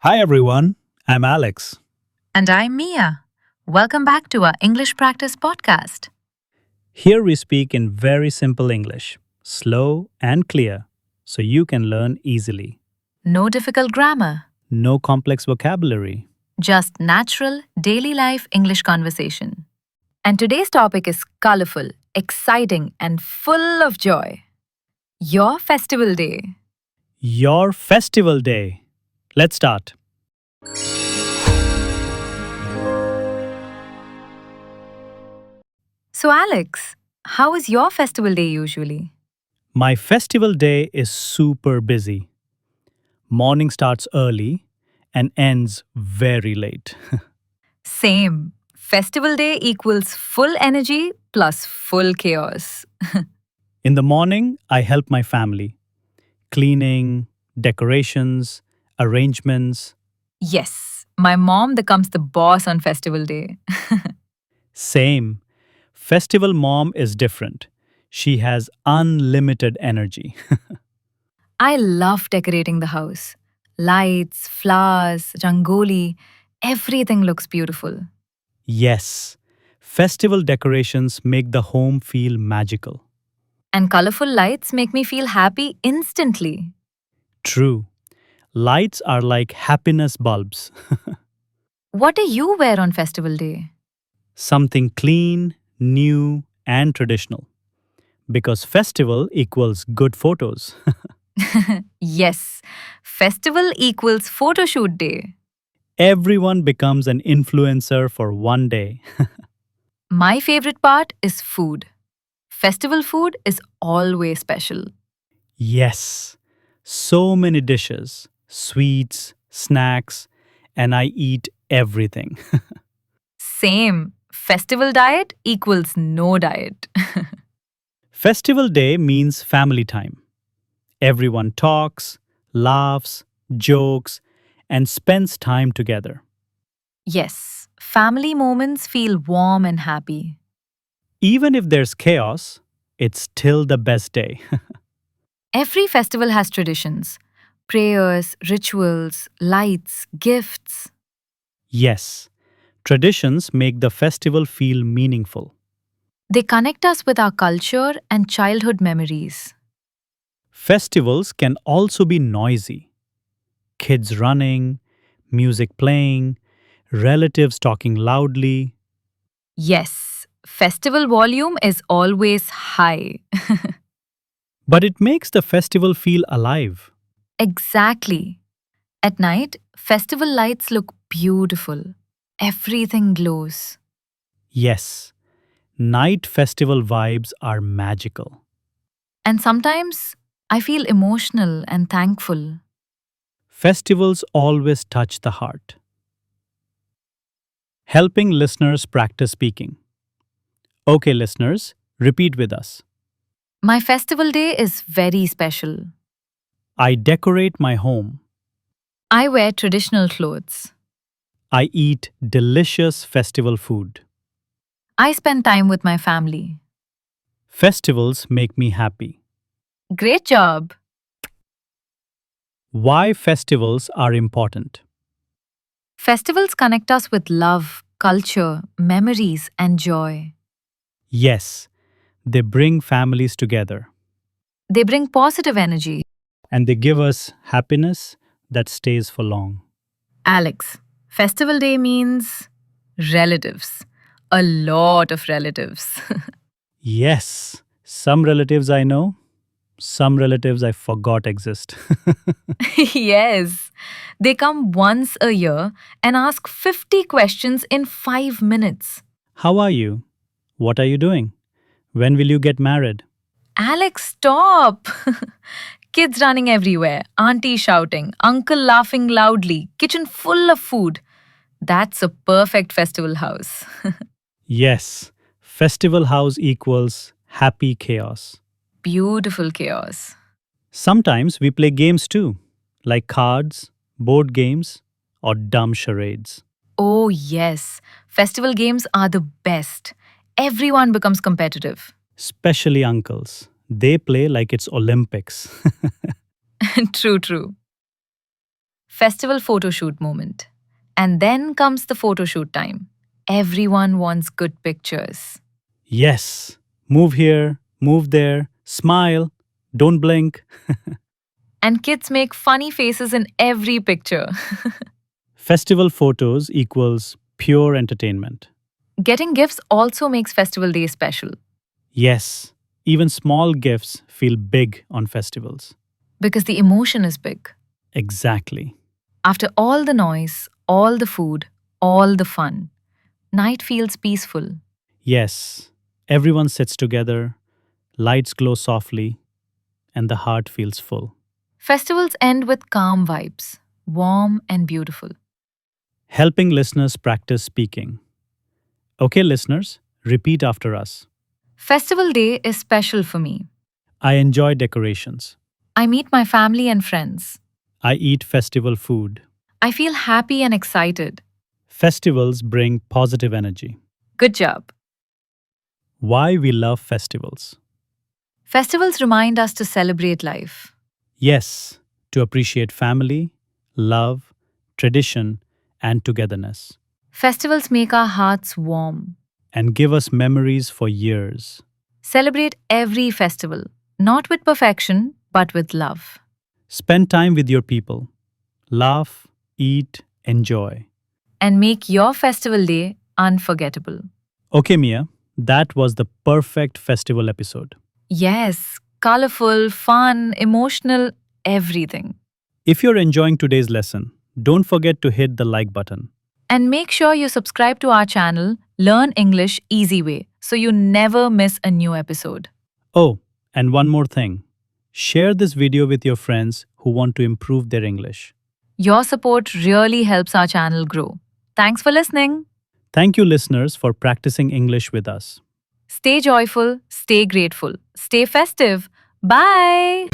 Hi everyone, I'm Alex. And I'm Mia. Welcome back to our English Practice Podcast. Here we speak in very simple English, slow and clear, so you can learn easily. No difficult grammar, No complex vocabulary. just natural, daily life English conversation. And today's topic is colorful, exciting, and full of joy. Your festival day. Your festival day. Let's start. So, Alex, how is your festival day usually? My festival day is super busy. Morning starts early and ends very late. Same. Festival day equals full energy plus full chaos. In the morning, I help my family. Cleaning, decorations, arrangements. Yes, my mom becomes the boss on festival day. Same. Festival mom is different. She has unlimited energy. I love decorating the house. Lights, flowers, rangoli, everything looks beautiful. Yes, festival decorations make the home feel magical. And colorful lights make me feel happy instantly. True. Lights are like happiness bulbs. What do you wear on festival day? Something clean, new, and traditional. Because festival equals good photos. Yes, festival equals photo shoot day. Everyone becomes an influencer for one day. My favorite part is food. Festival food is always special. Yes, so many dishes, sweets, snacks, and I eat everything. Same, festival diet equals no diet. Festival day means family time. Everyone talks, laughs, jokes, and spends time together. Yes, family moments feel warm and happy. Even if there's chaos, it's still the best day. Every festival has traditions prayers, rituals, lights, gifts. Yes, traditions make the festival feel meaningful. They connect us with our culture and childhood memories. Festivals can also be noisy. Kids running, music playing, relatives talking loudly. Yes, festival volume is always high. But it makes the festival feel alive. Exactly. At night, festival lights look beautiful. Everything glows. Yes, night festival vibes are magical. And sometimes I feel emotional and thankful. Festivals always touch the heart. Helping listeners practice speaking. Okay, listeners, repeat with us. My festival day is very special. I decorate my home. I wear traditional clothes. I eat delicious festival food. I spend time with my family. Festivals make me happy. Great job! Why festivals are important? Festivals connect us with love, culture, memories, and joy. Yes, they bring families together They bring positive energy. and they give us happiness that stays for long. Alex, festival day means relatives. A lot of relatives. Yes, some relatives I know, some relatives I forgot exist. Yes, they come once a year and ask 50 questions in 5 minutes. How are you? What are you doing? When will you get married? Alex, stop! Kids running everywhere, auntie shouting, uncle laughing loudly, kitchen full of food. That's a perfect festival house. Yes, festival house equals happy chaos. Beautiful chaos. Sometimes we play games too, like cards, board games, or dumb charades. Oh, yes. Festival games are the best. Everyone becomes competitive. Especially uncles. They play like it's Olympics. True, true. Festival photo shoot moment. And then comes the photo shoot time. Everyone wants good pictures. Yes. Move here, move there, smile, don't blink. And kids make funny faces in every picture. Festival photos equals pure entertainment. Getting gifts also makes festival day special Yes, even small gifts feel big on festivals. because the emotion is big. Exactly. After all the noise, all the food, all the fun, night feels peaceful. Yes, everyone sits together, lights glow softly, and the heart feels full. Festivals end with calm vibes, warm and beautiful. Helping listeners practice speaking. Okay, listeners, repeat after us. Festival day is special for me. I enjoy decorations. I meet my family and friends. I eat festival food. I feel happy and excited. Festivals bring positive energy. Good job. Why we love festivals? Festivals remind us to celebrate life. Yes, to appreciate family, love, tradition, and togetherness, Festivals make our hearts warm. and give us memories for years. Celebrate every festival, not with perfection, but with love. Spend time with your people. Laugh, eat, enjoy. And make your festival day unforgettable. Okay, Mia, that was the perfect festival episode. Yes, colorful, fun, emotional, everything. If you're enjoying today's lesson, don't forget to hit the like button. And make sure you subscribe to our channel, Learn English Easy Way, so you never miss a new episode. Oh, and one more thing. Share this video with your friends who want to improve their English. Your support really helps our channel grow. Thanks for listening. Thank you, listeners, for practicing English with us. Stay joyful, stay grateful, stay festive. Bye.